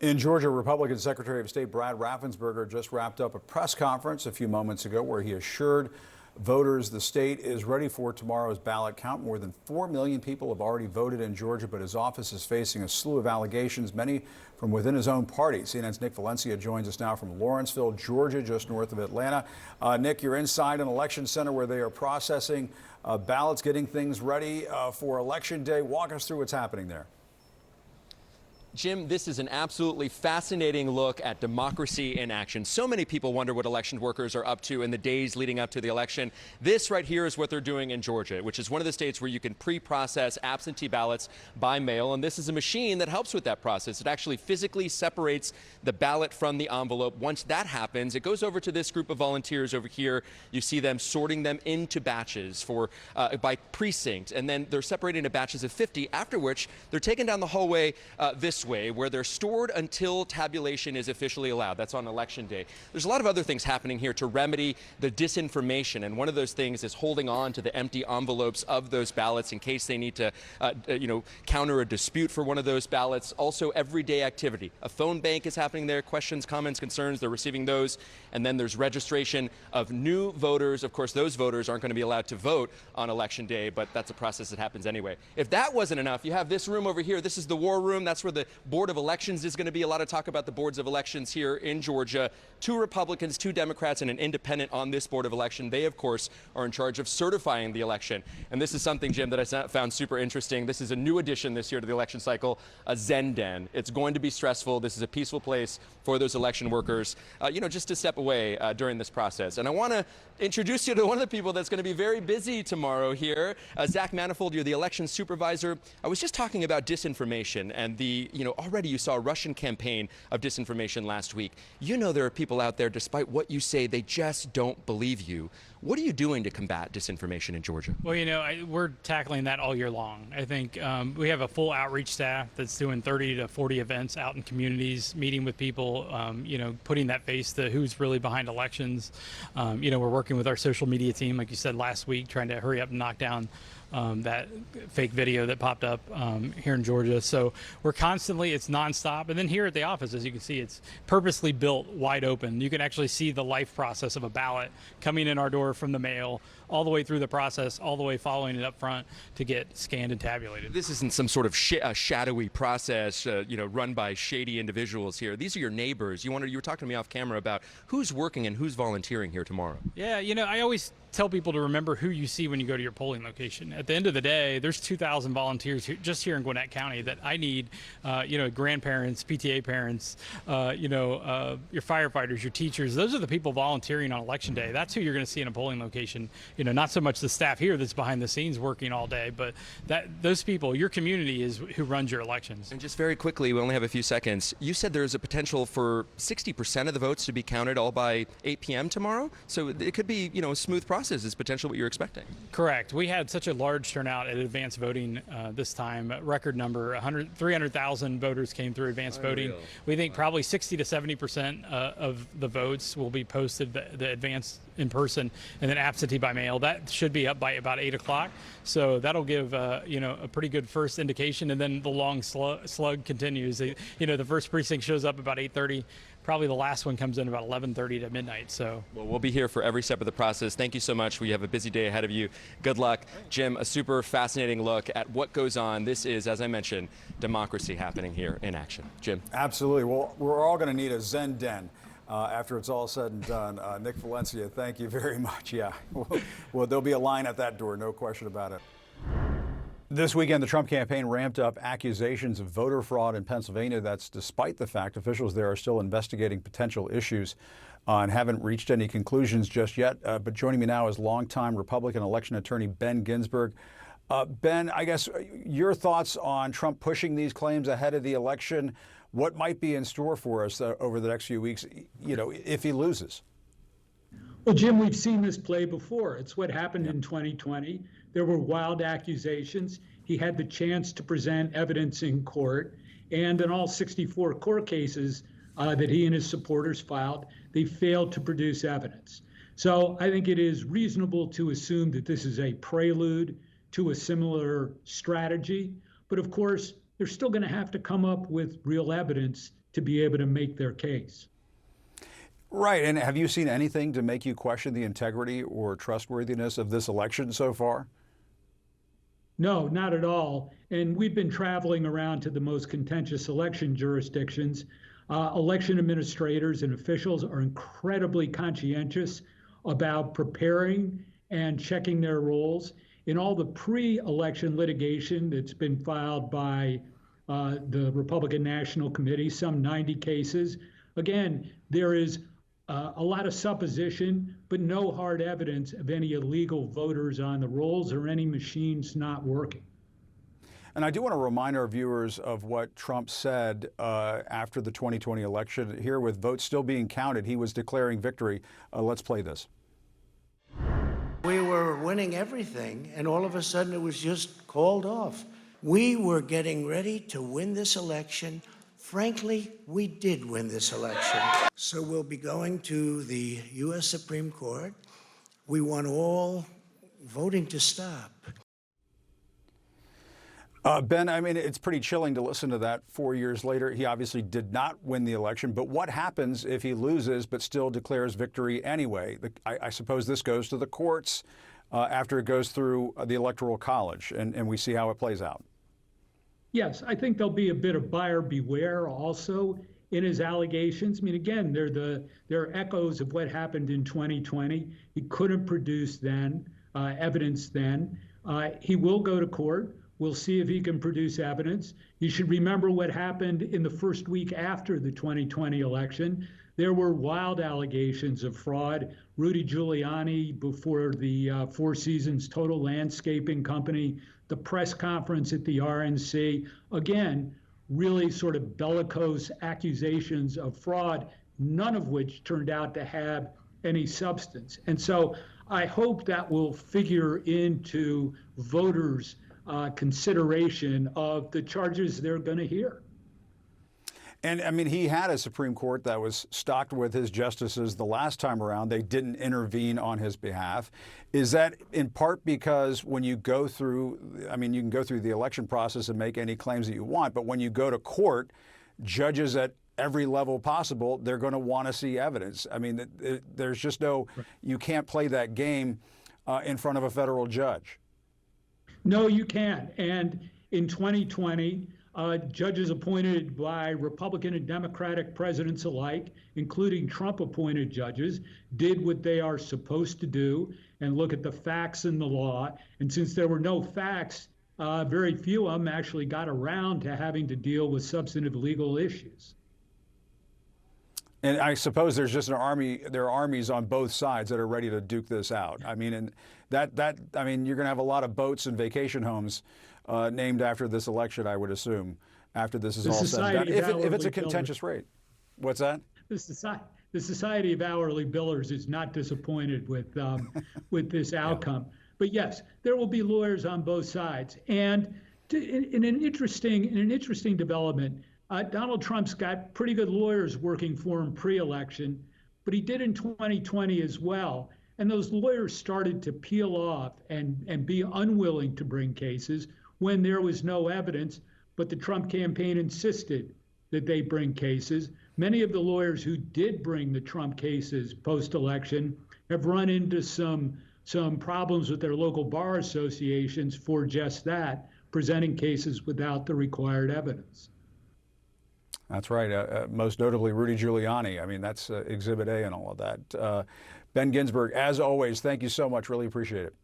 In Georgia, Republican Secretary of State Brad Raffensperger just wrapped up a press conference a few moments ago where he assured voters the state is ready for tomorrow's ballot count. More than 4 million people have already voted in Georgia, but his office is facing a slew of allegations, many from within his own party. CNN's Nick Valencia joins us now from Lawrenceville, Georgia, just north of Atlanta. Nick, you're inside an election center where they are processing ballots, getting things ready for Election Day. Walk us through what's happening there. Jim, this is an absolutely fascinating look at democracy in action. So many people wonder what election workers are up to in the days leading up to the election. This right here is what they're doing in Georgia, which is one of the states where you can pre-process absentee ballots by mail. And this is a machine that helps with that process. It actually physically separates the ballot from the envelope. Once that happens, it goes over to this group of volunteers over here. You see them sorting them into batches by precinct. And then they're separated into batches of 50, after which they're taken down the hallway this way, where they're stored until tabulation is officially allowed. That's on Election Day. There's a lot of other things happening here to remedy the disinformation, and one of those things is holding on to the empty envelopes of those ballots in case they need to, counter a dispute for one of those ballots. Also, everyday activity. A phone bank is happening there. Questions, comments, concerns, they're receiving those. And then there's registration of new voters. Of course, those voters aren't going to be allowed to vote on Election Day, but that's a process that happens anyway. If that wasn't enough, you have this room over here. This is the war room. That's where the Board of Elections is going to be. A lot of talk about the boards of elections here in Georgia. 2 Republicans, 2 Democrats, and an independent on this Board of Election. They, of course, are in charge of certifying the election. And this is something, Jim, that I found super interesting. This is a new addition this year to the election cycle, a Zen Den. It's going to be stressful. This is a peaceful place for those election workers, just to step away during this process. And I want to introduce you to one of the people that's going to be very busy tomorrow here. Zach Manifold, you're the election supervisor. I was just talking about disinformation and already you saw a Russian campaign of disinformation last week. There are people out there, despite what you say, they just don't believe you. What are you doing to combat disinformation in Georgia? Well, we're tackling that all year long. I think we have a full outreach staff that's doing 30 to 40 events out in communities, meeting with people, putting that face to who's really behind elections. We're working with our social media team, like you said last week, trying to hurry up and knock down that fake video that popped up here in Georgia. So we're constantly, it's nonstop. And then here at the office, as you can see, it's purposely built wide open. You can actually see the life process of a ballot coming in our door from the mail, all the way through the process, all the way following it up front to get scanned and tabulated. This isn't some sort of shadowy process, run by shady individuals here. These are your neighbors. You were talking to me off camera about who's working and who's volunteering here tomorrow. Yeah, I always tell people to remember who you see when you go to your polling location. At the end of the day, there's 2,000 volunteers just here in Gwinnett County that I need, grandparents, PTA parents, your firefighters, your teachers. Those are the people volunteering on Election Day. That's who you're going to see in a polling location. Not so much the staff here that's behind the scenes working all day, but those people, your community is who runs your elections. And just very quickly, we only have a few seconds. You said there's a potential for 60% of the votes to be counted all by 8 p.m. tomorrow. So it could be, a smooth process is potentially what you're expecting. Correct. We had such a large turnout at advanced voting this time, record number, 300,000 voters came through advanced voting. We think probably 60 to 70% of the votes will be posted, the advanced in person, and then absentee by mail. That should be up by about 8 o'clock. So that'll give a pretty good first indication, and then the long slug continues. The first precinct shows up about 8:30. Probably the last one comes in about 11:30 to midnight. So we'll be here for every step of the process. Thank you so much. We have a busy day ahead of you. Good luck. Jim, a super fascinating look at what goes on. This is, as I mentioned, democracy happening here in action. Jim. Absolutely. Well, we're all going to need a Zen Den after it's all said and done. Nick Valencia, thank you very much. Yeah, well, there'll be a line at that door, no question about it. This weekend, the Trump campaign ramped up accusations of voter fraud in Pennsylvania. That's despite the fact officials there are still investigating potential issues and haven't reached any conclusions just yet. But joining me now is longtime Republican election attorney Ben Ginsberg. Ben, I guess your thoughts on Trump pushing these claims ahead of the election. What might be in store for us over the next few weeks, if he loses? Well, Jim, we've seen this play before. It's what happened in 2020. There were wild accusations. He had the chance to present evidence in court. And in all 64 court cases that he and his supporters filed, they failed to produce evidence. So I think it is reasonable to assume that this is a prelude to a similar strategy. But of course, they're still going to have to come up with real evidence to be able to make their case. Right. And have you seen anything to make you question the integrity or trustworthiness of this election so far? No, not at all. And we've been traveling around to the most contentious election jurisdictions. Election administrators and officials are incredibly conscientious about preparing and checking their rolls. In all the pre-election litigation that's been filed by the Republican National Committee, some 90 cases, again, there is a lot of supposition, but no hard evidence of any illegal voters on the rolls or any machines not working. And I do want to remind our viewers of what Trump said after the 2020 election. Here, with votes still being counted, he was declaring victory. Let's play this. We were winning everything, and all of a sudden it was just called off. We were getting ready to win this election. Frankly, we did win this election. So we'll be going to the U.S. Supreme Court. We want all voting to stop. Ben, I mean, it's pretty chilling to listen to that 4 years later. He obviously did not win the election, but what happens if he loses but still declares victory anyway? I suppose this goes to the courts after it goes through the Electoral College, and we see how it plays out. Yes, I think there'll be a bit of buyer beware also in his allegations. I mean, again, they're echoes of what happened in 2020. He couldn't produce then evidence then. He will go to court. We'll see if he can produce evidence. You should remember what happened in the first week after the 2020 election. There were wild allegations of fraud. Rudy Giuliani before the Four Seasons Total Landscaping Company, the press conference at the RNC, again, really sort of bellicose accusations of fraud, none of which turned out to have any substance. And so I hope that will figure into voters' consideration of the charges they're going to hear. And I mean, he had a Supreme Court that was stocked with his justices the last time around. They didn't intervene on his behalf. Is that in part because when you go through, I mean, you can go through the election process and make any claims that you want, but when you go to court, judges at every level possible, they're going to want to see evidence. I mean, there's just no, you can't play that game in front of a federal judge. No, you can't. And in 2020, judges appointed by Republican and Democratic presidents alike, including Trump-appointed judges, did what they are supposed to do and look at the facts and the law. And since there were no facts, very few of them actually got around to having to deal with substantive legal issues. And I suppose there's just an army, there are armies on both sides that are ready to duke this out. I mean, and I mean, you're going to have a lot of boats and vacation homes named after this election, I would assume, after this is all said and done. If it's a contentious rate. What's that? The Society of Hourly Billers is not disappointed with with this outcome. Yeah. But yes, there will be lawyers on both sides. And in an interesting development, Donald Trump's got pretty good lawyers working for him pre-election, but he did in 2020 as well. And those lawyers started to peel off and be unwilling to bring cases when there was no evidence, but the Trump campaign insisted that they bring cases. Many of the lawyers who did bring the Trump cases post-election have run into some problems with their local bar associations for just that, presenting cases without the required evidence. That's right. Most notably, Rudy Giuliani. I mean, that's Exhibit A and all of that. Ben Ginsberg, as always, thank you so much. Really appreciate it.